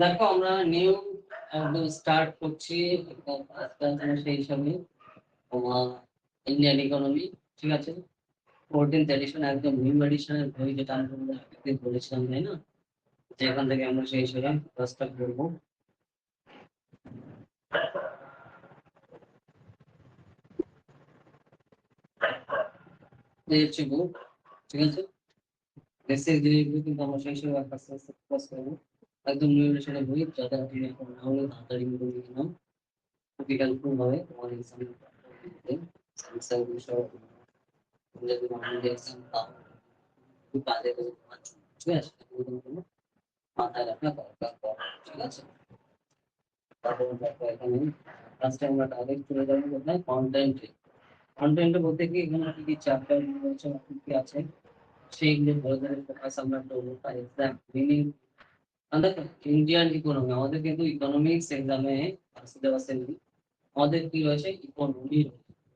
দেখো আমরা নিউ একদম স্টার্ট করছি সেই হিসাবে তোমার ইন্ডিয়ান ইকোনমি, ঠিক আছে। 14th এডিশন একদম নিউ এডিশনের বই, যেটা আমি তোমাদের আগের বলেছিলাম, তাই না, যে এখান থেকে আমরা সেই হিসাবে ক্লাসটা করবো। এই হচ্ছে বুক, ঠিক আছে। বেসিক জিনিসগুলো কিন্তু আমরা সেই হিসাবে আস্তে আস্তে ক্লাস করবো। একদম নিউ এডিশনের বই, যাতে তুমি এখন না হলে তাড়াতাড়ি নিয়ে নাও, খুবই হেল্পফুল হবে তোমার এক্সাম দিতে। সায়েন্সের বিষয় যদি আমাদের এক্সাম পাও খুব কাজে দেবে তোমার জন্য, ঠিক আছে। এগুলো মাথায় রাখা দরকার, ঠিক আছে। তারপরে দেখো এখানে ফার্স্টে আমরা ডাইরেক্ট চলে যাবো কোথায়, কন্টেন্টে। কন্টেন্টে বলতে কি এখানে কি কি চ্যাপ্টার রয়েছে, কি কি আছে সেইগুলো ধরে ধরে ফোকাস আমরা করবো। তার এক্সাক্ট মিনিং আমাদের ইন্ডিয়ান ইকোনমি, আমাদের কিন্তু ইকোনমিক্স এক্সামে সিলেবাসে আমাদের কি রয়েছে, ইকোনমি,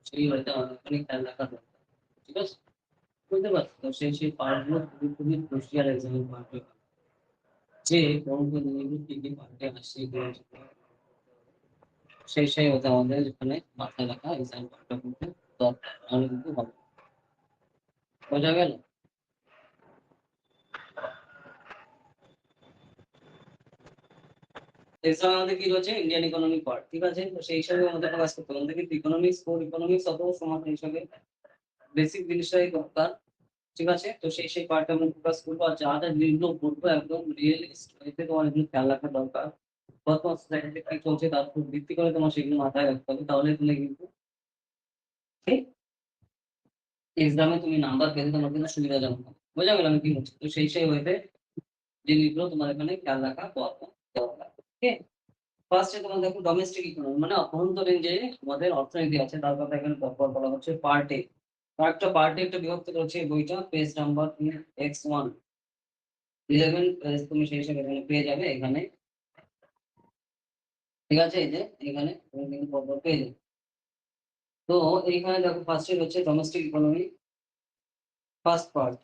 সেই হয়তো আমাদের এখানে খেয়াল রাখা দরকার, ঠিক আছে। বুঝতে পারছো তো, সেই পার্টগুলো খুবই খুবই ক্রুশিয়াল এক্সামের পার্ট, যে কোন কোন জিনিসগুলো কি কি পার্টে আসে, সেই হতে আমাদের এখানে মাথায় রাখা এক্সাম পার্টটা কিন্তু দরকার, নাহলে কিন্তু হবে। বোঝা গেল? এক্সাম আমাদের কি রয়েছে, ইন্ডিয়ান ইকোনমি পার্ট, ঠিক আছে। তো সেই হিসাবে আমাদের কাজ করতে হবে। আমাদের কিন্তু ইকোনমিক্স, কোর ইকোনমিক্স অত সমান হিসাবে বেসিক জিনিসটাই দরকার, ঠিক আছে। তো সেই পার্টটা আমরা ফোকাস করবো। আর যা যা জিনিসগুলো বলবো একদম রিয়েলিস্ট এতে তোমার এগুলো খেয়াল রাখা দরকার। বর্তমান সোসাইটিতে কি চলছে তার উপর ভিত্তি করে তোমার সেগুলো মাথায় রাখতে হবে, তাহলে তুমি কিন্তু এক্সামে তুমি নাম্বার পেতে তোমার কিন্তু সুবিধাজনক হবে। বোঝা গেল আমি কি বলছি? তো সেই ওয়েতে জিনিসগুলো তোমার এখানে খেয়াল রাখা দরকার। ওকে, ফার্স্টে তোমার দেখো ডোমেস্টিক ইকোনমি মানে অভ্যন্তরীণ যে আমাদের অর্থনীতি আছে তার কথা এখানে পরপর বলা হচ্ছে। পার্টে কয়েকটা পার্টে একটা বিভক্ত করেছে এই বইটা। পেজ নাম্বার X1 11 পেজ তুমি সেই হিসাবে এখানে পেয়ে যাবে এখানে, ঠিক আছে। এই যে এখানে তুমি কিন্তু পরপর পেয়ে যাবে। তো এইখানে দেখো ফার্স্টে হচ্ছে ডোমেস্টিক ইকোনমি ফার্স্ট পার্ট।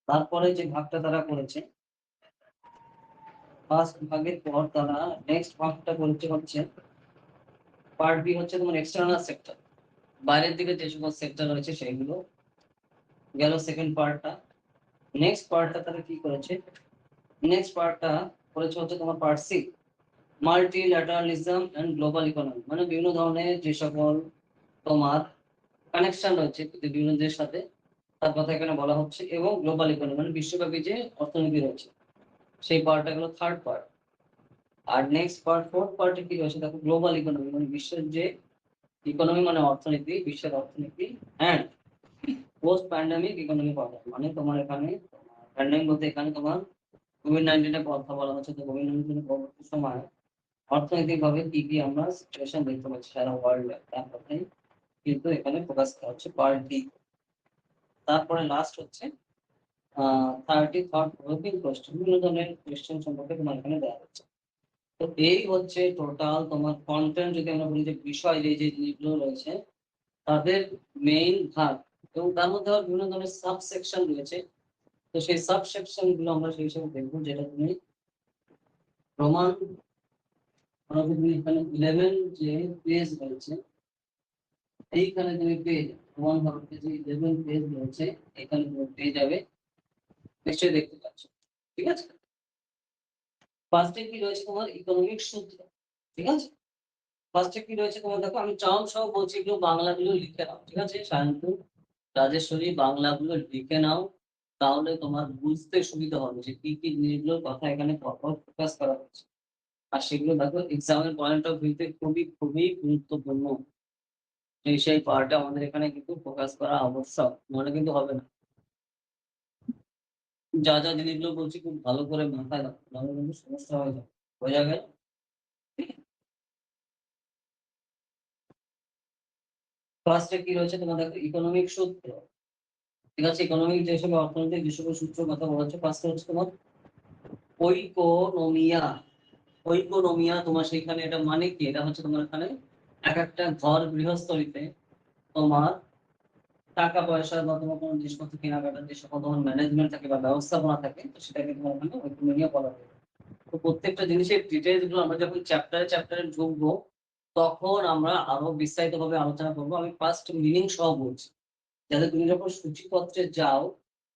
তারপরে যে ভাগটা তারা করেছে, ফার্স্ট ভাগের পর তারা নেক্সট ভাগটা করেছে হচ্ছে পার্ট বি, হচ্ছে তোমার এক্সটার্নাল সেক্টর, বাইরের দিকে যে সকল সেক্টর রয়েছে সেগুলো গেল সেকেন্ড পার্টটা। নেক্সট পার্টটা তারা কি করেছে, নেক্সট পার্টটা করেছে হচ্ছে তোমার part C, multilateralism and global economy, মানে বিভিন্ন ধরনের যে সকল তোমার কানেকশন রয়েছে বিভিন্ন দেশের সাথে তার কথা এখানে বলা হচ্ছে, এবং গ্লোবাল ইকোনমি মানে বিশ্বব্যাপী যে অর্থনীতি রয়েছে সেই পার্টটা গেল থার্ড পার্ট। আর নেক্সট পার্ট ফোর্থ পার্টে কি রয়েছে দেখো, গ্লোবাল ইকোনমি মানে বিশ্বের যে ইকোনমি মানে অর্থনীতি, বিশ্বের অর্থনীতি অ্যান্ড পোস্ট প্যান্ডেমিক ইকোনমি পাওয়া যায়। মানে তোমার এখানে প্যান্ডেমিক বলতে এখানে তোমার কোভিড-19 এর কথা বলা হচ্ছে। তো কোভিড-19 এর পরবর্তী সময় অর্থনৈতিকভাবে কি কি আমরা সিচুয়েশন দেখতে পাচ্ছি সারা ওয়ার্ল্ডে, তার কথাই কিন্তু এখানে ফোকাস করা হচ্ছে পার্ট ডি। তারপরে লাস্ট হচ্ছে 33rd গ্রুপিং কোয়েশ্চেন, বিভিন্ন ধরনের কোয়েশ্চেন সম্পর্কে তোমার এখানে দেওয়া হচ্ছে। তো এই হচ্ছে টোটাল তোমার কন্টেন্ট। যদি আমরা বলি যে বিষয় যে যে জিনিসগুলো রয়েছে তাদের মেইন ভাগ, এবং তার মধ্যে আবার বিভিন্ন ধরনের সাবসেকশন রয়েছে। তো সেই সাবসেকশন গুলো আমরা সেই হিসাবে দেখবো, যেটা তুমি প্রমাণ তুমি এখানে 11 যে পেজ রয়েছে এইখানে তুমি পেয়ে যাবে। প্রমাণ ভারতে যে 11 পেজ রয়েছে এখানে তুমি পেয়ে যাবে, নিশ্চয়ই দেখতে পাচ্ছ, ঠিক আছে। ফার্স্টে কি রয়েছে তোমার ইকোনমিক সূত্র, ঠিক আছে। ফার্স্টে কি রয়েছে তোমার দেখো, আমি চাউন সহ বলছি, এগুলো বাংলাগুলো লিখে নাও, ঠিক আছে। সায়ন্তন, রাজেশ্বরী, বাংলাগুলো লিখে নাও, তাহলে তোমার বুঝতে সুবিধা হবে যে কি কি জিনিসগুলোর কথা এখানে পরপর ফোকাস করা হচ্ছে। আর সেগুলো দেখো এক্সামের পয়েন্ট অফ ভিউতে খুবই খুবই গুরুত্বপূর্ণ। সেই পার্টটা আমাদের এখানে কিন্তু ফোকাস করা আবশ্যক, মানে কিন্তু হবে না। যা যা জিনিসগুলো বলছি খুব ভালো করে মাথায় রাখো, নাহলে কিন্তু সমস্যা হয়ে যাবে। বোঝা গেল? ফার্স্টে কি রয়েছে তোমার দেখো, ইকোনমিক সূত্র, ঠিক আছে। ইকোনমিক যে সকল অর্থনৈতিক যে সকল সূত্রের কথা বলা হচ্ছে, ফার্স্টে হচ্ছে তোমার ঐকোনমিয়া। ঐকোনমিয়া তোমার সেখানে এটা মানে কি, এটা হচ্ছে তোমার এখানে এক একটা ঘর গৃহস্থলীতে তোমার টাকা পয়সা বা তোমার কোনো জিনিসপত্র কেনাকাটার যে সকল তোমার ম্যানেজমেন্ট থাকে বা ব্যবস্থাপনা থাকে, তো সেটাকে তোমার ওখানে ঐকোনমিয়া বলা হয়। তো প্রত্যেকটা জিনিসের ডিটেইলস গুলো আমরা যখন চ্যাপ্টারে ঢুকবো, তখন আমরা আরো বিস্তারিতভাবে আলোচনা করবো। আমি ফার্স্ট মিনিং সহ বলছি। যাতে তুমি যখন সূচিপত্রে যাও,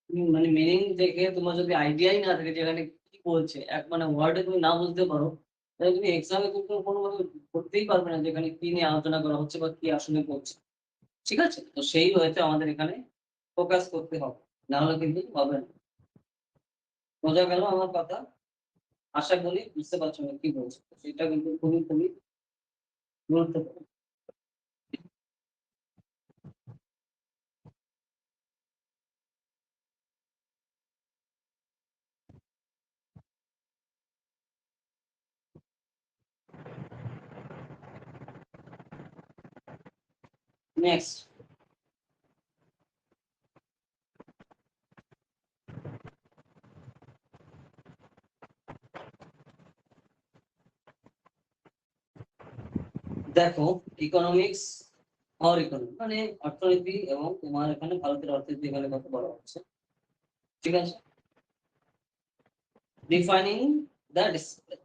তুমি মানে মিনিং দেখে তোমার যদি আইডিয়াই না থাকে যে এখানে কি বলছে, মানে ওয়ার্ডে তুমি না বুঝতে পারো, তাহলে তুমি এক্সামে কিন্তু কোনোভাবে করতেই পারবে না যে এখানে কি নিয়ে আলোচনা করা হচ্ছে বা কি আসলে বলছে। ঠিক আছে? তো সেই ওয়েতে আমাদের এখানে ফোকাস করতে হবে। না হলে কিন্তু হবে না। বোঝা গেল আমার কথা? আশা করি বুঝতে পারছো আমি কি বলছি। সেটা কিন্তু খুবই গুরুত্বপূর্ণ। নেক্সট দেখো, ইকোনমিক্স অর ইকোনমি মানে অর্থনীতি এবং তোমার এখানে ভারতের অর্থনীতি এখানে কথা বলা হচ্ছে। ঠিক আছে? ডিফাইনিং দ্য ডিসিপ্লিন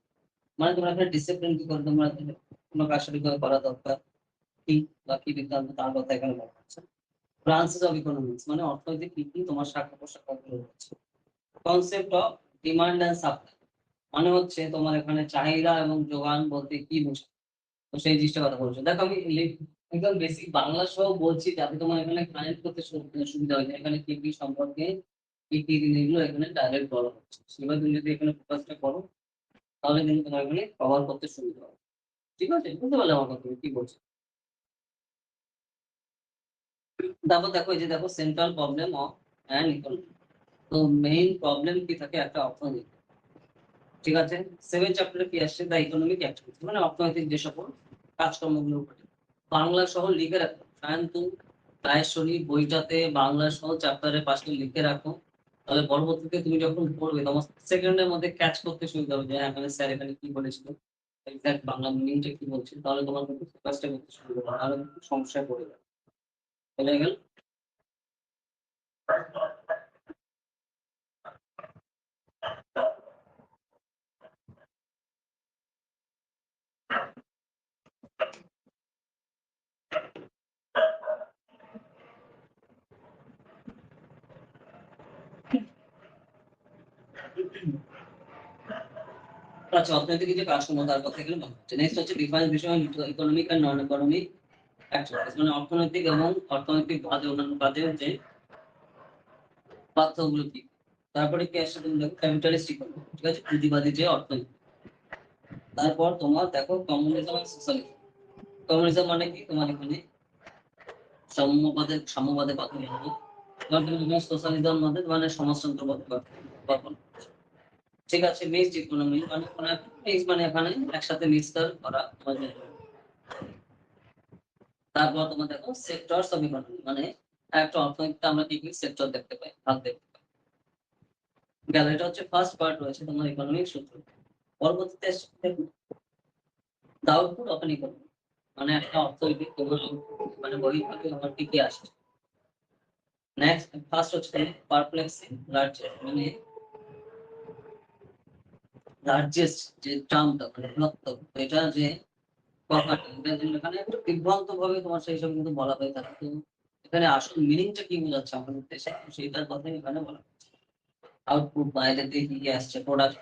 মানে তোমরা এখানে ডিসিপ্লিন কি করে তোমরা কোনো কাজ কিভাবে করা দরকার, কি বা কি বিজ্ঞান তার কথা এখানে বলা হচ্ছে। ব্রাঞ্চেস অফ ইকোনমিক্স মানে অর্থনীতি কি তোমার শাখা প্রশাখাগুলো রয়েছে। Concept of demand and supply মানে হচ্ছে তোমার এখানে চাহিদা এবং যোগান বলতে কি বোঝায়। তো সেই জিনিসটা কথা বলছো। দেখো আমি একদম বেসিক বাংলা সহ বলছি যাতে তোমার এখানে কানেক্ট করতে সুবিধা হয় যে এখানে কি কি সম্পর্কে কি কি জিনিসগুলো এখানে ডাইরেক্ট বলা হচ্ছে। সেভাবে তুমি যদি এখানে ফোকাসটা করো তাহলে কিন্তু তোমার এখানে কভার করতে সুবিধা হবে। ঠিক আছে? বুঝতে পারলে আমার কথা কি বলছি? তারপর দেখো এই যে দেখো central problem of and economy. তো মেইন প্রবলেম কি থাকে একটা অর্থনীতি। ঠিক আছে? 7 চ্যাপ্টারে কি আসছে? দ্য ইকোনমিক অ্যাক্টিভিটি মানে অর্থনৈতিক যে সকল কাজকর্মগুলো ঘটে। বাংলা সহ লিখে রাখো। সায়ন্তন রায়শ্বরী বইটাতে বাংলা সহ চ্যাপ্টারে পাশে লিখে রাখো। তাহলে পরবর্তীতে তুমি যখন পড়বে তোমার সেকেন্ডের মধ্যে ক্যাচ করতে সুবিধা হবে যে হ্যাঁ, এখানে স্যার এখানে কি বলেছিল, এক্সাক্ট বাংলা মিনিংটা কি বলছে। তাহলে তোমার কিন্তু ফোকাসটা করতে সুবিধা হবে। নাহলে কিন্তু সমস্যায় পড়ে যাবে। চলে গেল? আচ্ছা, অর্থনৈতিক যে কাজকর্ম তার কথা এখানে বলা হচ্ছে। নেক্সট হচ্ছে ডিফারেন্স বিষয় economic and non economic activities মানে অর্থনৈতিক এবং অর্থনৈতিক বাদে অন্যান্য কাজের যে পার্থক্যগুলো কি। তারপরে কি আসছে তুমি দেখো ক্যাপিটালিস্ট ইকোনমি। ঠিক আছে? পুঁজিবাদী যে অর্থনীতি। তারপর তোমার দেখো কমিউনিজম এন্ড সোশ্যালিজম। কমিউনিজম মানে কি তোমার এখানে সাম্যবাদের কথা বলা হয়। এবার তুমি যখন সোশ্যালিজম মানে সমাজতন্ত্রবাদ গঠন। ঠিক আছে? মিক্সড ইকোনমি মানে মিক্স মানে এখানে একসাথে মিক্সচার করা মানে। তারপর তোমার দেখো সেক্টরস অফ ইকোনমি মানে একটা অর্থনীতিতে আমরা কি কি সেক্টর দেখতে পাই, ভাগ দেখতে পাই। গেল এটা হচ্ছে ফার্স্ট পার্ট রয়েছে তোমার ইকোনমিক সূত্র। পরবর্তীতে the output of an economy মানে একটা অর্থনৈতিক তোমার মানে বহির্ভাগে আমার কি কি আসছে। নেক্সট ফার্স্ট হচ্ছে পারপ্লেক্সিং লার্জেস্ট মানে লার্জেস্ট যে টার্মটা মানে বৃহত্তম এটা যে কথাটা এটা যে এখানে একটু বিভ্রান্ত ভাবে তোমার সেই সব কিন্তু বলা হয়ে থাকে। তো এখানে আসল মিনিংটা কি বোঝাচ্ছে আমাদের দেশে সেইটার কথাই এখানে বলা হচ্ছে। আউটপুট বাইরে থেকে কি কি আসছে প্রোডাক্ট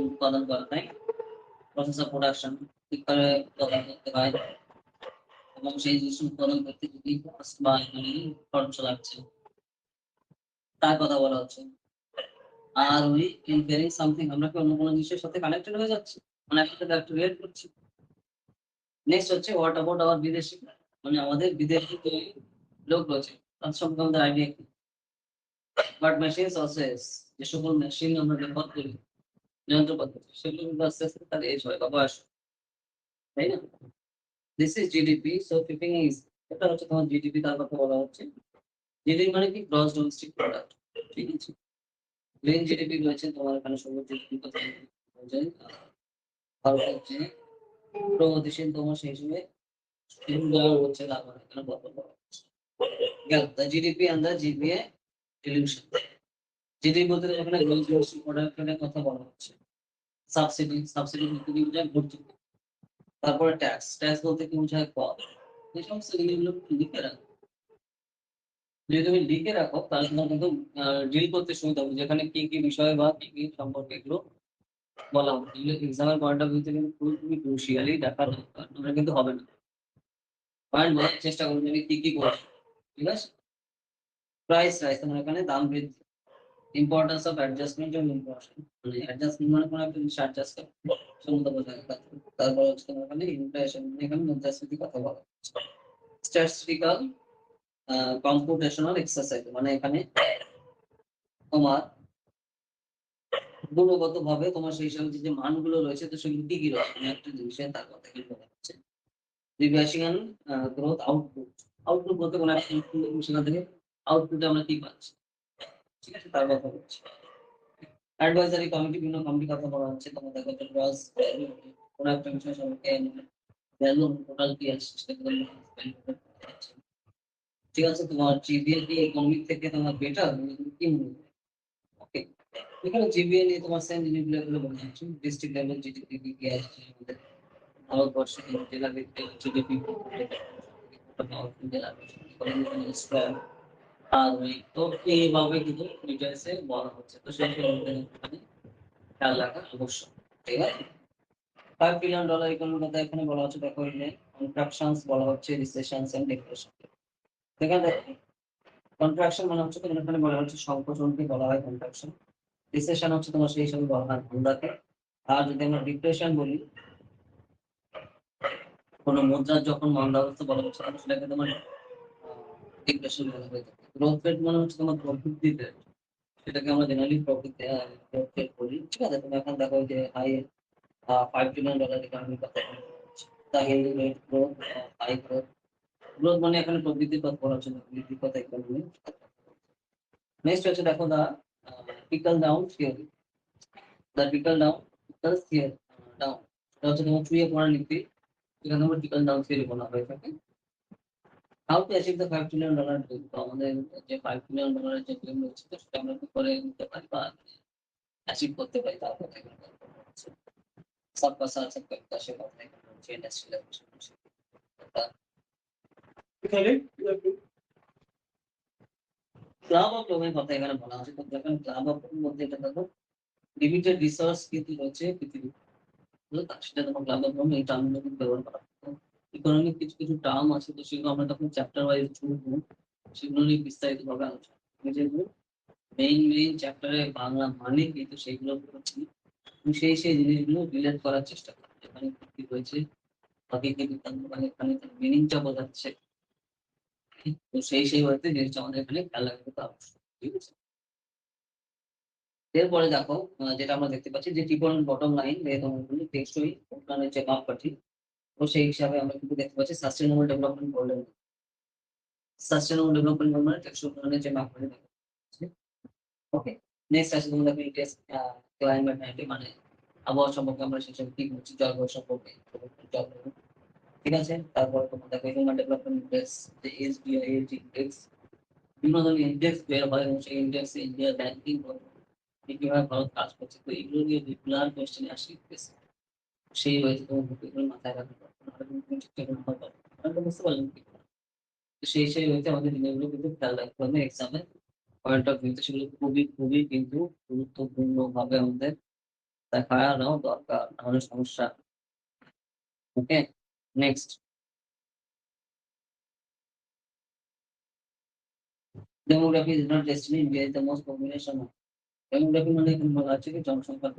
উৎপাদন করা তাই প্রসেস অফ প্রোডাকশন ঠিক করে উৎপাদন করতে হয় এবং সেই জিনিস উৎপাদন করতে যদি কস্ট বা এখানে খরচ লাগছে তার কথা বলা হচ্ছে। আর ওই কম্পেয়ারিং সামথিং আমরা কি অন্য কোনো জিনিসের সাথে কানেক্টেড হয়ে যাচ্ছি, মানে একসাথে একটা রিলেট করছি। নেক্সট হচ্ছে হোয়াট অ্যাবাউট আওয়ার বিদেশি মানে আমাদের বিদেশি যে লোক রয়েছে তার সম্পর্কে আমাদের আইডিয়া কি। বাট মেশিনস প্রসেস যে সকল মেশিন আমরা ব্যবহার করি যন্ত্রপাতি সেগুলো কিন্তু আস্তে আস্তে তার এজ হয় বা বয়স হয়, তাই না? This is GDP so keeping is এটা হচ্ছে তোমার জিডিপি তার কথা বলা হচ্ছে। জিডিপি মানে কি গ্রস ডোমেস্টিক প্রোডাক্ট। ঠিক আছে? গ্রিন জিডিপি রয়েছে তোমার এখানে সবুজ জিডিপি কথা বলছে। ভারতের যে প্রগতিশীল তোমার সেই হিসেবে হচ্ছে তারপর এখানে কথা বলা হচ্ছে। গেল the GDP and the GPA delusion. GDP বলতে এখানে গ্রস ডোমেস্টিক প্রোডাক্টের কথা বলা হচ্ছে। সাবসিডি বলতে কি বোঝায়? ভর্তুকি। তারপরে ট্যাক্স বলতে কি বোঝায়? কর। এই সমস্ত জিনিসগুলো লিখে রাখো। যদি তুমি লিখে রাখো তাহলে তোমার কিন্তু ডিল করতে সুবিধা হবে। যেখানে কি বিষয় বা কি সম্পর্কে এগুলো বলা হবে। এগুলো এক্সামের পয়েন্ট অফ ভিউ থেকে কিন্তু খুবই ক্রুশিয়ালি দেখা দরকার। নাহলে কিন্তু হবে না। পয়েন্ট বলার চেষ্টা করো তুমি কি করছো। ঠিক আছে? প্রাইস তোমার এখানে দাম বৃদ্ধি। ইম্পোর্টেন্স অফ অ্যাডজাস্টমেন্ট এবং ইনফ্লেশন। মানে অ্যাডজাস্টমেন্ট মানে কোনো একটা জিনিস অ্যাডজাস্ট করা। সমতা বজায় রাখা। তারপর হচ্ছে তোমার এখানে ইনফ্লেশন মানে এখানে মুদ্রাস্ফীতির কথা বলা হচ্ছে। স্ট্যাটিস্টিক্যাল কম্পিউটেশনাল এক্সারসাইজ মানে এখানে তোমার গুণগতভাবে তোমার সেই হিসাবে যে মানগুলো রয়েছে তো সেগুলো কি রয়েছে? মানে একটা জিনিসের তার কথা এখানে বলা হচ্ছে। রিভার্সিয়াল গ্রোথ আউটপুট। আউটপুট বলতে কোনো একটা সেখান থেকে আউটপুটে আমরা কি পাচ্ছি? ঠিক আছে? তার কথা বলছি। অ্যাডভাইজারি কমিটি বিভিন্ন কমিটির কথা বলা হচ্ছে। তোমার দেখো যে গ্রস ভ্যালু কোনো একটা বিষয় সম্পর্কে ভ্যালু টোটাল কি আছে সেটা তোমার ঠিক আছে? তোমার জিপিএ কি ইকোনমিক থেকে তোমার বেটার কি মনে হয়? ওকে। এখানে জিপিএ নিয়ে তোমার সেম জিনিসগুলো এগুলো বলা হচ্ছে। ডিস্ট্রিক্ট লেভেল জিডিপি কি আসছে আমাদের ভারতবর্ষে জেলা ভিত্তিক জিডিপি জেলা আর ওই তো এইভাবে কিন্তু ডিটেইলসে বলা হচ্ছে। তো সেই এখানে খেয়াল রাখা অবশ্যই। ঠিক আছে? $5 বিলিয়ন ইকোনমির কথা এখানে বলা হচ্ছে দেখো এখানে কন্ট্রাকশনস বলা হচ্ছে রিসেশনস এন্ড ডিপ্রেশন। এখানে দেখো কন্ট্রাকশন মানে হচ্ছে তোমার এখানে বলা হচ্ছে সংকোচনকে বলা হয় কন্ট্রাকশন। রিসেশন হচ্ছে তোমার সেই হিসাবে বলা হয় মন্দাকে। আর যদি আমরা ডিপ্রেশন বলি কোনো মুদ্রার যখন মন্দাবস্থা বলা হচ্ছে তখন সেটাকে তোমার ডিপ্রেশন বলা হয়ে থাকে। গ্রোথ রেট মানে হচ্ছে তোমার প্রবৃদ্ধি রেট। সেটাকে আমরা জেনারেলি প্রবৃদ্ধি গ্রোথ রেট বলি। ঠিক আছে? তুমি এখন দেখো যে $5 বিলিয়ন ইকোনমির কথা বলছি। The healthy rate growth, high growth. Growth মানে এখানে প্রবৃদ্ধির কথা বলা হচ্ছে না, বৃদ্ধির কথা এখানে বলি। নেক্সট হচ্ছে দেখো trickle down theory. The trickle down equals here down. এটা হচ্ছে তোমার চুইয়ে পড়া নীতি। এখানে আমরা trickle down theory বলা হয়ে থাকে। How to achieve the $5 trillion dream? তো আমাদের যে $5 trillion যে ড্রিম রয়েছে তো সেটা আমরা কি করে নিতে পারি বা অ্যাচিভ করতে পারি তার কথা এখানে বলা হচ্ছে। सबका साथ सबका विकास से बात नहीं करना चाहिए इंडस्ट्रियल रेवोल्यूशन এখানে ক্লাব অফ রোমের কথা এখানে বলা হচ্ছে। তো যখন ক্লাব অফ রোমের মধ্যে এটা দেখো লিমিটেড রিসোর্স কিন্তু হচ্ছে পৃথিবী সেটা তোমার ক্লাব অফ রোম এই টার্মগুলো কিন্তু ব্যবহার করা হয়। ইকোনমিক কিছু টার্ম আছে তো সেগুলো আমরা তখন চ্যাপ্টার ওয়াইজ পড়বো সেগুলো নিয়ে বিস্তারিতভাবে আলোচনা করবো। যেগুলো মেইন চ্যাপ্টারে বাংলা মানে কি তো সেইগুলো পড়ছি সেই জিনিসগুলো রিলেট করার চেষ্টা করি যেখানে কি রয়েছে বাকি কি বৃত্তান্ত মানে এখানে মিনিংটা বোঝাচ্ছে। তো সেই ওয়েতে জিনিসটা আমাদের এখানে খেয়াল রাখতে হবে। ঠিক আছে? এরপরে দেখো যেটা আমরা দেখতে পাচ্ছি যে টিপল বটম লাইন তোমার টেকসই উন্নয়নের যে মাপকাঠি তো সেই হিসাবে আমরা কিন্তু দেখতে পাচ্ছি sustainable development goal. Sustainable development goal মানে টেকসই উন্নয়নের যে মাপকাঠি দেখা যাচ্ছে। ওকে। নেক্সট আছে তোমাদের ইন্টেন্স ক্লাইমেট মানে আবহাওয়া সম্পর্কে আমরা সেসব কি বলছি জলবায়ু সম্পর্কে জলবায়ু। ঠিক আছে? তারপর তোমার দেখো হিউম্যান ডেভেলপমেন্ট ইন্ডেক্স যে এসডিআই ইন্ডেক্স বিভিন্ন ধরনের ইন্ডেক্স বের হয় এবং সেই ইন্ডেক্সে ইন্ডিয়ার ব্যাংকিং কিভাবে ভারত কাজ করছে তো এগুলো নিয়ে রেগুলার কোয়েশ্চেন আসে সেই ওয়েতে তোমার এগুলো মাথায় রাখতে হবে নাহলে কিন্তু তুমি ঠিকঠাক নাম্বার পাবে না। ব্যাপারটা বুঝতে পারলেন কি? তো সেই ওয়েতে আমাদের জিনিসগুলো কিন্তু খেয়াল রাখতে হবে এক্সামে পয়েন্ট অফ ভিউ তে সেগুলো খুবই কিন্তু গুরুত্বপূর্ণভাবে আমাদের দেখানো দরকার নাহলে সমস্যা। Okay? Next demography is not destiny India is the most population demography মানে এখানে বলা হচ্ছে কি জনসংখ্যা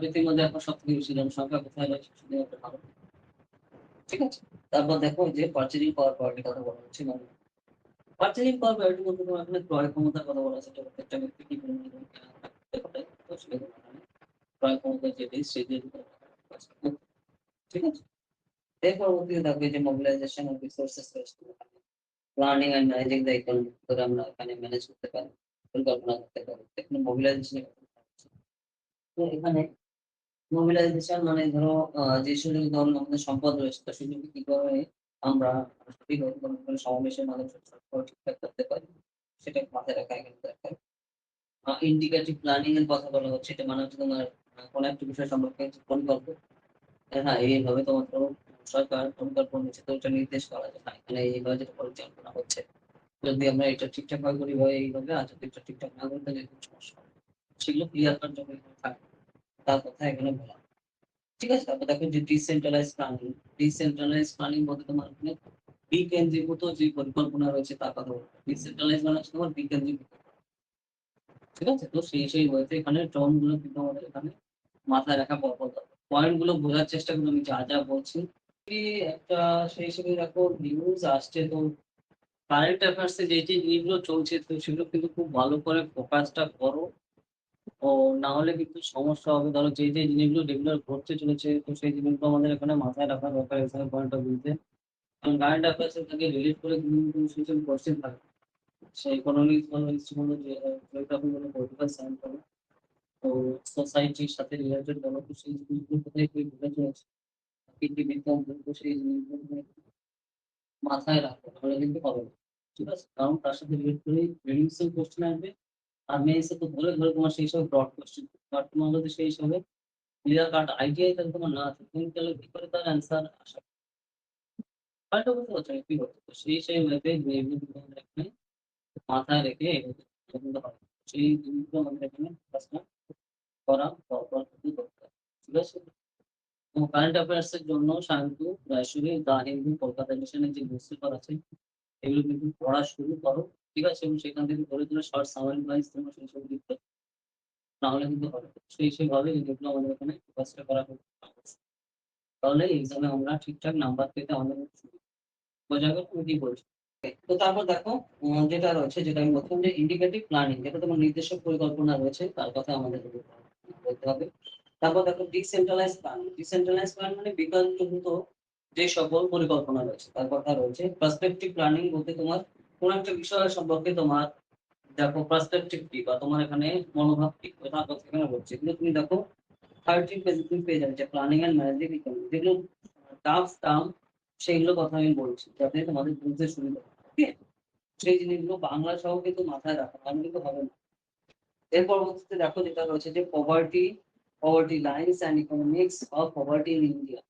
পৃথিবীর মধ্যে এখন সবথেকে বেশি জনসংখ্যা কোথায় রয়েছে শুধুমাত্র ভারত। ঠিক আছে? তারপর দেখো যে পার্চেজিং পাওয়ার পার্টির কথা বলা হচ্ছে মানে পার্চেজিং পাওয়ার পার্টি বলতে তোমার এখানে ক্রয় ক্ষমতার কথা বলা হচ্ছে প্রত্যেকটা ব্যক্তি কি পরিমাণে থাকতে পারে তো সেটা ক্রয় ক্ষমতা যে দেশ সেই দেশ ঠিক আছে? এর পরবর্তীতে দেখবে যে mobilisation of resources planning and managing the economy করে আমরা এখানে ম্যানেজ করতে পারি পরিকল্পনা করতে পারি এখানে মোবিলাইজেশন তো এখানে মোবিলাইজেশন মানে ধরো যে সুযোগ ধরুন আমাদের সম্পদ রয়েছে তো সেগুলোকে কিভাবে আমরা সঠিকভাবে কোনো সমাবেশের মাধ্যমে ঠিকঠাক করতে পারি সেটা মাথায় রাখা এখানে দরকার। ইন্ডিকেটিভ প্ল্যানিং এর কথা বলা হচ্ছে এটা মানে হচ্ছে তোমার কোনো একটা বিষয় সম্পর্কে পরিকল্প হ্যাঁ, এইভাবে তোমার সরকার পরিকল্পনা নিচ্ছে, তো এটা নির্দেশ করা যায়। হ্যাঁ, এখানে এইভাবে যেটা পরিচালনা হচ্ছে। যদি আমরা এটা ঠিকঠাক ভাবে করি বা এইভাবে, আর যদি এটা ঠিকঠাক না করি তাহলে এরকম সমস্যা হবে। সেগুলো ক্লিয়ার করার জন্য এখানে থাকে। তার কথা এখানে বলা। ঠিক আছে? তারপর দেখো যে ডিসেন্ট্রালাইজড প্ল্যানিং। ডিসেন্ট্রালাইজড প্ল্যানিং বলতে তোমার এখানে বিকেন্দ্রীভূত যে পরিকল্পনা রয়েছে তার কথা বলবো। ডিসেন্ট্রালাইজড মানে হচ্ছে তোমার বিকেন্দ্রীভূত। ঠিক আছে? তো সেই ওয়েতে এখানে টার্ম গুলো কিন্তু আমাদের এখানে মাথায় রাখা দরকার। পয়েন্ট গুলো বোঝার চেষ্টা করুন আমি যা বলছি। একটা সেই হিসেবে দেখো নিউজ আসছে, তো কারেন্ট অ্যাফেয়ার্স এ যে জিনিসগুলো চলছে তো সেগুলো কিন্তু খুব ভালো করে ফোকাসটা করো। ও না হলে কিন্তু সমস্যা হবে। ধরো যে জিনিসগুলো রেগুলার ঘটতে চলেছে তো সেই জিনিসগুলো আমাদের এখানে মাথায় রাখা দরকার এক্সাম পয়েন্ট অফ ভিউ তে। কারণ কারেন্ট অ্যাফেয়ার্স এর থেকে রিলেট করে কিন্তু সেসব কোয়েশ্চেন থাকে। সে ইকোনমিক্স বলো, হিস্ট্রি বলো, জিওগ্রাফি বলো, পলিটিক্যাল সায়েন্স বলো, তো সোসাইটির সাথে রিলেটেড বলো, তো সেই জিনিসগুলো কোথায় কি ঘটে চলেছে, কীর্তিবিদ্যা বলতে সেই জিনিসগুলো তুমি মাথায় রাখো, তাহলে কিন্তু হবে না। ঠিক আছে? কারণ তার সাথে রিলেট করেই প্রিলিমস এর কোয়েশ্চেন আসবে। আর মেইনস এ তো ধরে তোমার সেই হিসাবে ব্রড কোয়েশ্চেন। বাট তোমার যদি সেই হিসাবে ক্লিয়ার কাট আইডিয়াই তাহলে তোমার না থাকে, তুমি তাহলে কি করে তার অ্যান্সার আসা? হয়তো বুঝতে পারছো আমি কি বলছি? তো সেই ওয়েতে যেগুলো কিন্তু আমাদের এখানে মাথায় রেখে এগোতে কিন্তু হবে। সেই জিনিসগুলো আমাদের এখানে কাজটা করা দরকার খুবই দরকার। ঠিক আছে? তো কারেন্ট অ্যাফেয়ার্স এর জন্য সায়ন্তু জয়সূরি, দ্য হিন্দু, কলকাতা এডিশনের যে নিউজ পেপার আছে এগুলো কিন্তু পড়া শুরু করো। ঠিক আছে? এবং সেখান থেকে ধরে শর্ট সামারি ওয়াইজ তোমরা সেই সব লিখবে। না হলে কিন্তু হবে না। সেইভাবে যেগুলো আমাদের এখানে ফোকাসটা করা হবে। তাহলে এক্সামে আমরা ঠিকঠাক নাম্বার পেতে আমাদের সুবিধা। বোঝা গেল তুমি কি বলছো? তো তারপর দেখো যেটা রয়েছে, যেটা আমি বলছিলাম যে ইন্ডিকেটিভ প্ল্যানিং, যেটা তোমার নির্দেশক পরিকল্পনা রয়েছে তার কথা আমাদের বলতে হবে। তারপর দেখো ডিসেন্ট্রালাইজ প্ল্যান। ডিসেন্ট্রালাইজ প্ল্যান মানে বিকল্পযুক্ত যে সকল পরিকল্পনা রয়েছে তার কথা রয়েছে। পার্সপেক্টিভ প্ল্যানিং বলতে তোমার কোন একটা বিষয় সম্পর্কে তোমার দেখো পার্সপেক্টিভ কি বা তোমার এখানে মনোভাব কি, তার কথা এখানে বলছে। কিন্তু তুমি দেখো 13 পেজে তুমি পেয়ে যাবে যে প্ল্যানিং এন্ড ম্যানেজিং ইকোনমি, যেগুলো টাফ টার্ম সেগুলো কথা আমি বলছি যাতে তোমাদের বুঝতে সুবিধা হয়। ওকে? সেই জিনিসগুলো বাংলা সহ কিন্তু মাথায় রাখা, তাহলে কিন্তু হবে না। এর পরবর্তীতে দেখো যেটা রয়েছে যে poverty lines and economics of poverty in India.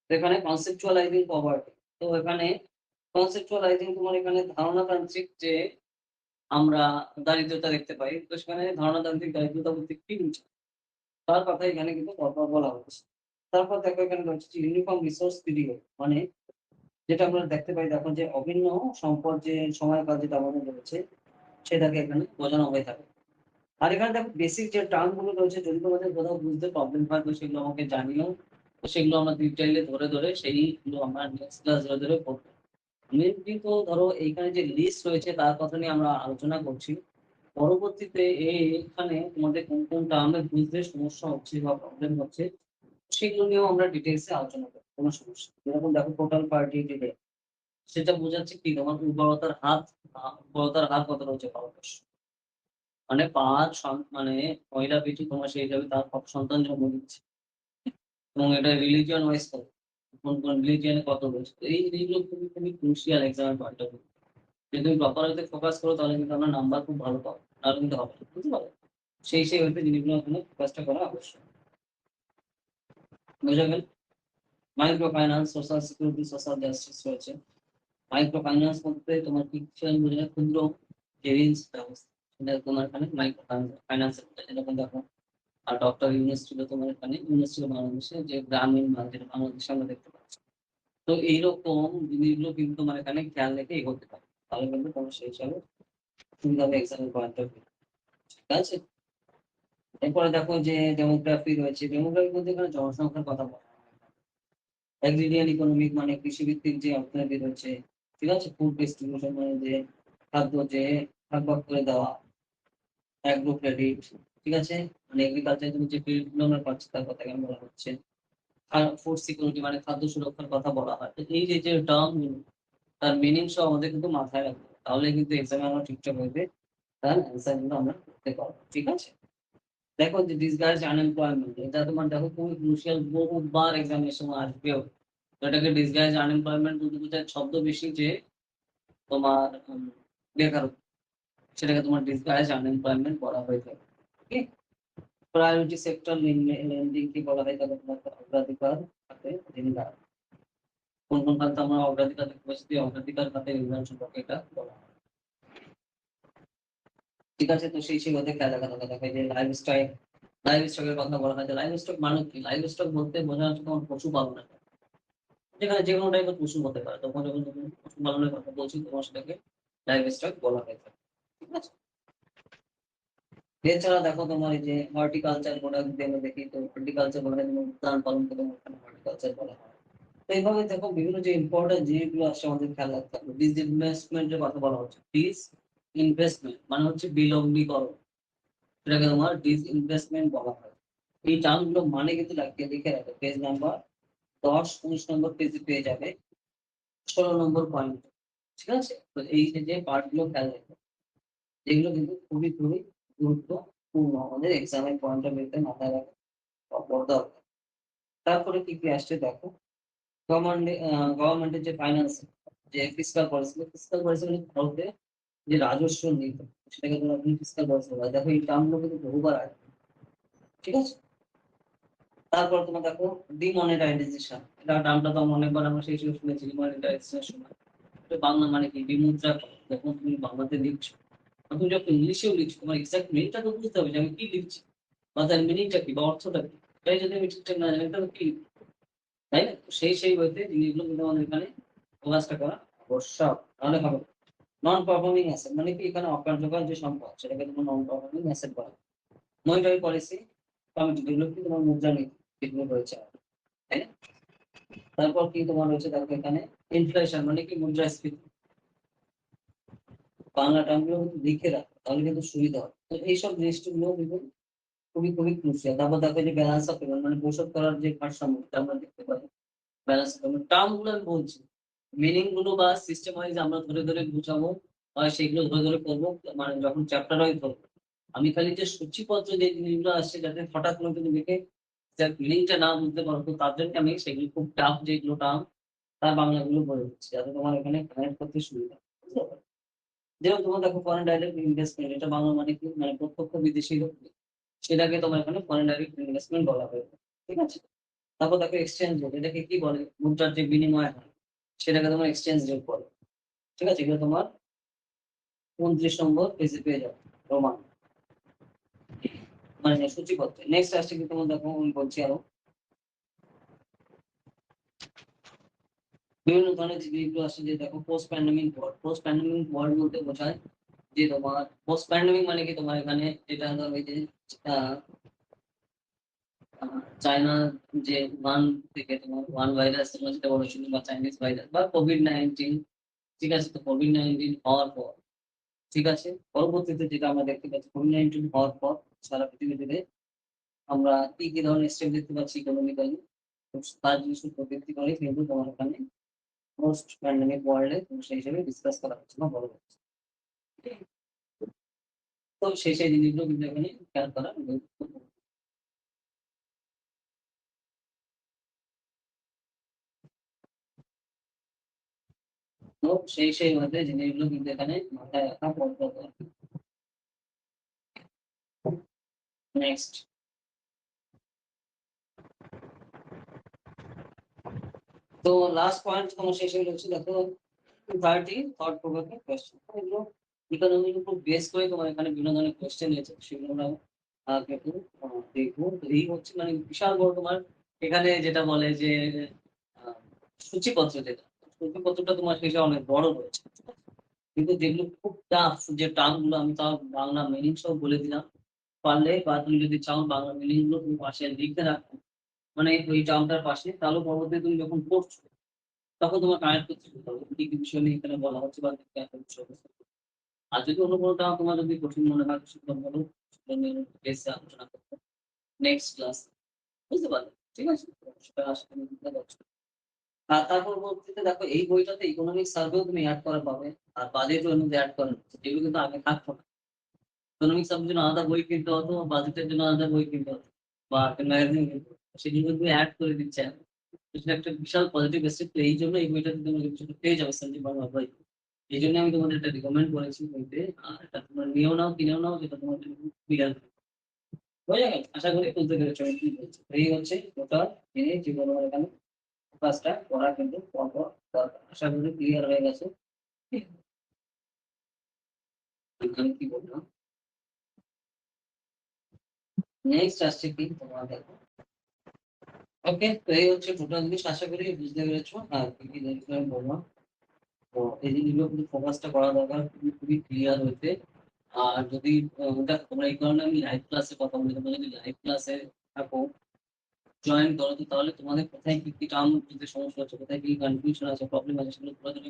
তো এখানে কনসেপচুয়ালাইজিং পভার্টি। তো এখানে কনসেপচুয়ালাইজিং তোমার এখানে ধারণাতান্ত্রিক যে আমরা দারিদ্রতা দেখতে পাই, তো সেখানে ধারণাতান্ত্রিক দারিদ্রতা বলতে কি বুঝি তার কথা এখানে কিন্তু পরপর বলা হচ্ছে। তারপর দেখো এখানে রয়েছে যে ইউনিফর্ম রিসোর্স পিরিয়ড, মানে যেটা আমরা দেখতে পাই দেখো যে অভিন্ন সম্পদ যে সময়কাল যেটা আমাদের রয়েছে সেটাকে এখানে বোঝানো হয়ে থাকে। আর এখানে দেখো বেসিক যে টার্ম গুলো রয়েছে, যদি তোমাদের কোথাও বুঝতে প্রবলেম হয় তো সেগুলো আমাকে জানিও। তো সেগুলো আমরা ডিটেইলে ধরে সেইগুলো আমরা নেক্সট ক্লাস ধরে পড়বো। মেইনলি তো ধরো এইখানে যে লিস্ট রয়েছে তার কথা নিয়ে আমরা আলোচনা করছি। পরবর্তীতে এখানে তোমাদের কোন টার্মে বুঝতে সমস্যা হচ্ছে বা প্রবলেম হচ্ছে সেগুলো নিয়েও আমরা ডিটেইলস এ আলোচনা করব। কোন সমস্যা নেই। যেরকম দেখো টোটাল ফার্টিলিটি রেট, সেটা বোঝাচ্ছে কি তোমার উর্বরতার হার কত রয়েছে ভারতবর্ষে। মানে ৫ মানে মহিলা পিছু তোমার সেই হিসাবে তার কত সন্তান জন্ম দিচ্ছে। এবং এটা রিলিজিয়ন ওয়াইজ কত, কোন রিলিজিয়ন এ কত রয়েছে। তো এই জিনিসগুলো খুবই ক্রুশিয়াল এক্সাম এর পয়েন্ট অফ ভিউ। যদি তুমি প্রপার ওয়েতে ফোকাস করো তাহলে কিন্তু আমরা নাম্বার খুব ভালো পাবো। নাহলে কিন্তু হবে না। বুঝতে পারলে? সেই ওয়েতে জিনিসগুলো এখানে ফোকাসটা করা আবশ্যক। বুঝা গেল? Micro finance, social security, social justice রয়েছে। মাইক্রো ফাইন্যান্স বলতে তোমার কি বিষয় বোঝায়? ক্ষুদ্র যে ঋণ ব্যবস্থা, সেটা তোমার এখানে মাইক্রো ফাইন্যান্স এর মধ্যে। যেরকম দেখো ডক্টর ইউনূস ছিল তোমার এখানে, ইউনূস ছিল বাংলাদেশে, যে গ্রামীণ ব্যাংক যেটা বাংলাদেশে আমরা দেখতে পাচ্ছি। তো এইরকম জিনিসগুলো কিন্তু তোমার এখানে খেয়াল রেখে এগোতে পারে। তাহলে কিন্তু তোমার সেই হিসাবে সুবিধা হবে এক্সামের পয়েন্ট অফ ভিউ। ঠিক আছে? এরপরে দেখো যে ডেমোগ্রাফি রয়েছে। ডেমোগ্রাফি বলতে এখানে জনসংখ্যার কথা বলা হয়। অ্যাগ্রিরিয়ান ইকোনমিক মানে কৃষিভিত্তিক যে অর্থনীতি রয়েছে। ঠিক আছে? ফুড ডিস্ট্রিবিউশন মানে যে খাদ্য যে ভাগ করে দেওয়া, অ্যাগ্রো ক্রেডিট। ঠিক আছে? মানে এগ্রিকালচার তুমি যে ক্রেডিট গুলো আমরা পাচ্ছি তার কথা এখানে বলা হচ্ছে। আর ফুড সিকিউরিটি মানে খাদ্য সুরক্ষার কথা বলা হয়। তো এই যে টার্ম গুলো তার মিনিং সহ আমাদের কিন্তু মাথায় রাখতে হবে। তাহলে কিন্তু এক্সামে আমরা ঠিকঠাক ভাবে তার অ্যান্সার গুলো আমরা করতে পারবো। ঠিক আছে? দেখো যে ডিসগাইজড আনএমপ্লয়মেন্ট, এটা তোমার দেখো খুবই ক্রুশিয়াল, বহুবার এক্সামের সময় আসবেও। তো এটাকে ডিসগাইজড আনএমপ্লয়মেন্ট বলতে বোঝায় ছদ্মবেশী যে তোমার বেকারত্ব, সেটাকে তোমার ডিসগাইজড আনএমপ্লয়মেন্ট বলা হয়ে থাকে। ওকে? প্রায়োরিটি সেক্টর লেন্ডিং কি বলা হয়, তাহলে তোমার অগ্রাধিকার খাতে ঋণদান। কোন কোন খাতে আমরা অগ্রাধিকার দেখতে পাচ্ছি, অগ্রাধিকার খাতে ঋণদান সম্পর্কে এটা বলা হয়। ঠিক আছে, তো সেই মধ্যে খেয়াল রাখা দেখা যায় যে লাইভ স্টকের কথা বলা হয়। যে লাইভ স্টক মানে কি? লাইভ স্টক বলতে বোঝানো হচ্ছে তোমার পশুপালনের কথা। যেখানে যেকোনো টাইপের পশু হতে পারে। তখন যখন তুমি পশুপালনের কথা বলছি, তোমার সেটাকে লাইভ স্টক বলা হয়ে থাকে। ঠিক আছে? এছাড়া দেখো তোমার এই যে হর্টিকালচার প্রোডাক্ট দিয়ে দেখি, তো হর্টিকালচার প্রোডাক্ট যেমন উদ্যান পালন করতে হর্টিকালচার বলা হয়। তো এইভাবে দেখো বিভিন্ন যে ইম্পর্টেন্ট জিনিসগুলো আসছে আমাদের খেয়াল রাখতে হবে। ডিসইনভেস্টমেন্টের কথা বলা হচ্ছে। ডিসইনভেস্টমেন্ট মানে হচ্ছে বিলগ্নিকরণ। এটাকে তোমার ডিসইনভেস্টমেন্ট বলা হয়। এই টার্মগুলো মানে কিন্তু লিখে রাখো। পেজ নাম্বার 10, 19 নম্বর পেজে পেয়ে যাবে 16 নম্বর পয়েন্ট। ঠিক আছে? তো এই যে পার্টগুলো খেয়াল রাখবে। যেগুলো কিন্তু খুবই গুরুত্বপূর্ণ আমাদের এক্সামের পয়েন্ট অফ ভিউতে মাথায় রাখা দরকার। তারপরে কি আসছে দেখো, গভর্নমেন্টের যে ফাইন্যান্স, যে ফিসকাল পলিসি মানে ভারতে যে রাজস্ব নীতি, সেটাকে তোমরা ফিসকাল পলিসি বলা হয়। দেখো এই টার্মগুলো কিন্তু বহুবার আসবে। ঠিক আছে? তারপর তোমার দেখো ডিমনিটাইজেশন। এটা টার্মটা তো অনেকবার আমরা সেই সময় শুনেছি, ডিমনিটাইজেশনের সময়। এটা বাংলা মানে কি? বিমুদ্রাকরণ। যখন তুমি বাংলাতে লিখছো, তুমি যখন ইংলিশেও লিখছো, তোমার এক্সাক্ট মিনিংটা তো বুঝতে হবে যে আমি কি লিখছি, বা তার মিনিংটা কি বা অর্থটা কি। তাই যদি আমি ঠিকঠাক না জানি তাহলে কি লিখবো? তাই না? সেই বইতে জিনিসগুলো কিন্তু আমাদের এখানে ফোকাসটা করা আবশ্যক, নাহলে হবে না। নন পারফর্মিং অ্যাসেট মানে কি? এখানে অকার্যকর যে সম্পদ, সেটাকে তোমার নন পারফর্মিং অ্যাসেট বলা হয়। মনিটারি পলিসি কমিটি, যেগুলো কি তোমার মুদ্রানীতি যেগুলো রয়েছে, তাই না? তারপর কি তোমার রয়েছে দেখো এখানে ইনফ্লেশন মানে কি? মুদ্রাস্ফীতি। বাংলা টার্মগুলো কিন্তু লিখে রাখো, তাহলে কিন্তু সুবিধা হয়। তো এইসব জিনিসগুলো কিন্তু খুবই ক্রুশিয়াল। তারপর দেখো যে ব্যালেন্স অফ পেমেন্ট মানে পরিশোধ করার যে ভারসাম্য, এটা আমরা দেখতে পাই। ব্যালেন্স অফ পেমেন্ট টার্ম গুলো আমি বলছি, মিনিং গুলো বা সিস্টেম ওয়াইজ আমরা ধরে বুঝাবো, বা সেগুলো ধরে করবো, মানে যখন চ্যাপ্টার ওয়াইজ ধরবো। আমি খালি যে সূচিপত্র যে জিনিসগুলো আসছে, যাতে হঠাৎ করে তুমি দেখে যার মিনিংটা না বুঝতে পারো, তো তার জন্য আমি সেগুলো খুব টাফ যেগুলো টার্ম, তার বাংলাগুলো বলে দিচ্ছি, যাতে তোমার এখানে কানেক্ট করতে সুবিধা হয়। বুঝতে পারো? যেরকম তোমার দেখো ফরেন ডাইরেক্ট ইনভেস্টমেন্ট, এটা বাংলা মানে কি? মানে প্রত্যক্ষ বিদেশি লোক, সেটাকে তোমার এখানে ফরেন ডাইরেক্ট ইনভেস্টমেন্ট বলা হয়। ঠিক আছে? তারপর দেখো এক্সচেঞ্জ রেট, এটাকে কি বলে? মুদ্রার যে বিনিময় হয়, সেটাকে তোমার এক্সচেঞ্জ রেট বলে। ঠিক আছে? এগুলো তোমার 29 নম্বর পেজে পেয়ে যাবে, রোমান মানে সূচিপত্রে। নেক্সট আসছে কি তোমার দেখো, আমি বলছি আরো বিভিন্ন ধরনের যে জিনিসগুলো আসছে, যে দেখো post pandemic world. Post pandemic world বলতে বোঝায় যে তোমার পোস্ট প্যান্ডেমিক মানে কি? তোমার এখানে যেটা ধরো এই যে আহ, চায়না যে ওয়ান থেকে তোমার ওয়ান ভাইরাস তোমরা যেটা বলেছিল, বা চাইনিজ ভাইরাস বা কোভিড-19। ঠিক আছে? তো কোভিড-19 হওয়ার পর, ঠিক আছে, পরবর্তীতে যেটা আমরা দেখতে পাচ্ছি, কোভিড-19 হওয়ার পর সারা পৃথিবীতে আমরা কি ধরনের স্টেপ দেখতে পাচ্ছি ইকোনমিক্যালি, তার জিনিসের উপর ভিত্তি করে কিন্তু তোমার এখানে পোস্ট প্যান্ডেমিক ওয়ার্ল্ডে সেই হিসেবে ডিসকাস করা হচ্ছে বা বলা হচ্ছে। তো সেই জিনিসগুলো কিন্তু এখানে খেয়াল করা গুরুত্বপূর্ণ। তো সেই মধ্যে জিনিসগুলো কিন্তু এখানে মাথায় রাখা পড়বে। নেক্সট, তো লাস্ট পয়েন্ট তোমার শেষ হয়ে যাচ্ছে দেখো, 30 থট প্রভোকিং কোয়েশ্চেন। এগুলো ইকোনমির উপর বেস করে তোমার এখানে বিভিন্ন ধরনের কোয়েশ্চেন রয়েছে, সেগুলো আমরা কিন্তু দেখবো। তো এই হচ্ছে মানে বিশাল বড় তোমার এখানে যেটা বলে যে আহ, সূচিপত্র, যেটা সূচিপত্রটা তোমার শেষে অনেক বড় রয়েছে। কিন্তু যেগুলো খুব টাফ যে টার্ম গুলো, আমি তাও বাংলা মিনিং সব বলে দিলাম। পারলে বা তুমি যদি চাও বাংলা মিনিং গুলো তুমি পাশে লিখে রাখো, মানে ওই টার্মটার পাশে, তাহলে পরবর্তীতে তুমি যখন পড়ছো, তখন তোমার কানেক্ট করতে সুবিধা হবে কি কি বিষয় নিয়ে এখানে বলা হচ্ছে, বা একটা বিষয় হচ্ছে। আর যদি অন্য কোনো টার্ম তোমার যদি কঠিন মনে হয়, সেটা বলো, সেটা নিয়ে বেশি আলোচনা করবো নেক্সট ক্লাস। বুঝতে পারলে? ঠিক আছে? সেটা আশা করি বুঝতে পারছো। আর তার পরবর্তীতে দেখো এই বইটাতে ইকোনমিক সার্ভেও তুমি অ্যাড করা পাবে, আর বাজেটও এর মধ্যে অ্যাড করা হচ্ছে, যেগুলো কিন্তু আগে থাকতো না। ইকোনমিক সার্ভের জন্য আলাদা বই কিনতে হতো, বাজেটের জন্য আলাদা বই কিনতে হতো, বা একটা ম্যাগাজিন কিনতে হতো। সেগুলো কিন্তু অ্যাড করে দিচ্ছে। সেটা একটা বিশাল পজিটিভ এসেপ্ট। এই জন্য এই বইটাতে তোমরা কিছু পেয়ে যাবে সঞ্জীব বাংলা বই। এই জন্য আমি তোমাদের এটা রিকমেন্ড করেছি বইতে। আর এটা তোমরা নিয়েও নাও, কিনেও নাও, যেটা তোমার জন্য খুবই helpful। হয়ে গেল, আশা করি বুঝতে পেরেছো আমি কি বলছি। এই হচ্ছে টোটাল জিনিস যেগুলো আমার এখানে ফোকাসটা করা কিন্তু পরপর দরকার। আশা করি ক্লিয়ার হয়ে গেছে। আমি কি বললাম, নেক্সট আসছে কি তোমাদের। ওকে, তো এই হচ্ছে টোটাল জিনিস, আশা করি বুঝতে পেরেছো। আর কি কি জিনিসগুলো আমি বললাম, তো এই জিনিসগুলো কিন্তু ফোকাসটা করা দরকার, খুবই খুবই ক্লিয়ার হইতে। আর যদি দেখো তোমরা এই কারণে আমি লাইভ ক্লাসে কথা বলি, তোমরা যদি লাইভ ক্লাসে থাকো, জয়েন করো, তো তাহলে তোমাদের কোথায় কি কি টার্ম যদি সমস্যা হচ্ছে, কোথায় কি কনফিউশন আছে, প্রবলেম আছে, সেগুলো তোমরা যদি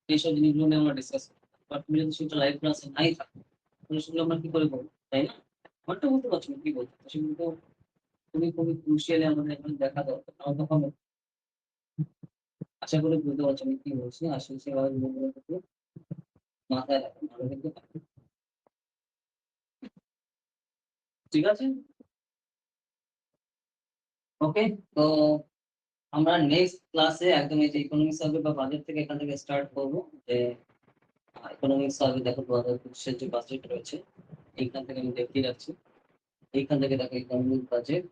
এইসব জিনিসগুলো নিয়ে আমরা ডিসকাস করি। বাট তুমি যদি সেটা লাইভ ক্লাসে নাই থাকো, তাহলে সেগুলো আমরা কি করে বলবো, তাই না? আমারটা বুঝতে পারছো না কি বলছো, তো সেগুলো তো খুবই খুবই ক্রুশিয়ালি আমাদের এখানে দেখা দরকার, নাহলে তো হবে না। আশা করি বুঝতে পারছো আমি কি বলছি, আসলে সেভাবে জিনিসগুলো কিন্তু মাথায় রাখো, নাহলে কিন্তু হবে না। ঠিক আছে? ওকে, তো আমরা নেক্সট ক্লাসে একদম এই যে ইকোনমিক্স সার্ভে বা বাজেট থেকে এখান থেকে স্টার্ট করবো। যে ইকোনমিক্স সার্ভে দেখো 2025 যে বাজেট রয়েছে, এইখান থেকে আমি দেখিয়ে রাখছি। এইখান থেকে দেখো ইকোনমিক বাজেট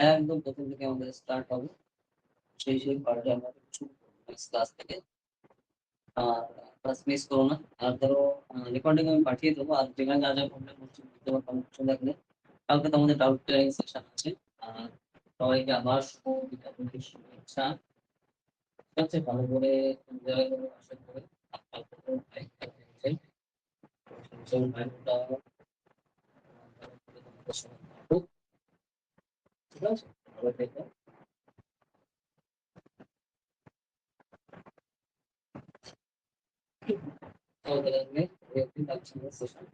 একদম প্রথম থেকে আমাদের স্টার্ট হবে। সেই সেই পার্টে আমরা নেক্সট ক্লাস থেকে। আর ক্লাস মিস করো না। আর ধরো রেকর্ডিং আমি পাঠিয়ে দেবো, আর যেখানে যা যা প্রবলেম হচ্ছে বুঝতে বা কনফিউশন থাকলে কালকে তো আমাদের ডাউট ক্লিয়ারিং সেশন আছে। আর সবাইকে আবার শুভ দীপাবলির শুভেচ্ছা। ঠিক আছে, ভালো করে এনজয় করো, আশা করি। আর কালকে তো পরীক্ষা রয়েছে। সেই টাইমটা ভালো করে তোমাদের সঙ্গে কাটুক। ঠিক আছে, ভালো থেকো। আমাদের আজকে এই অবধি থাকছে সেশন।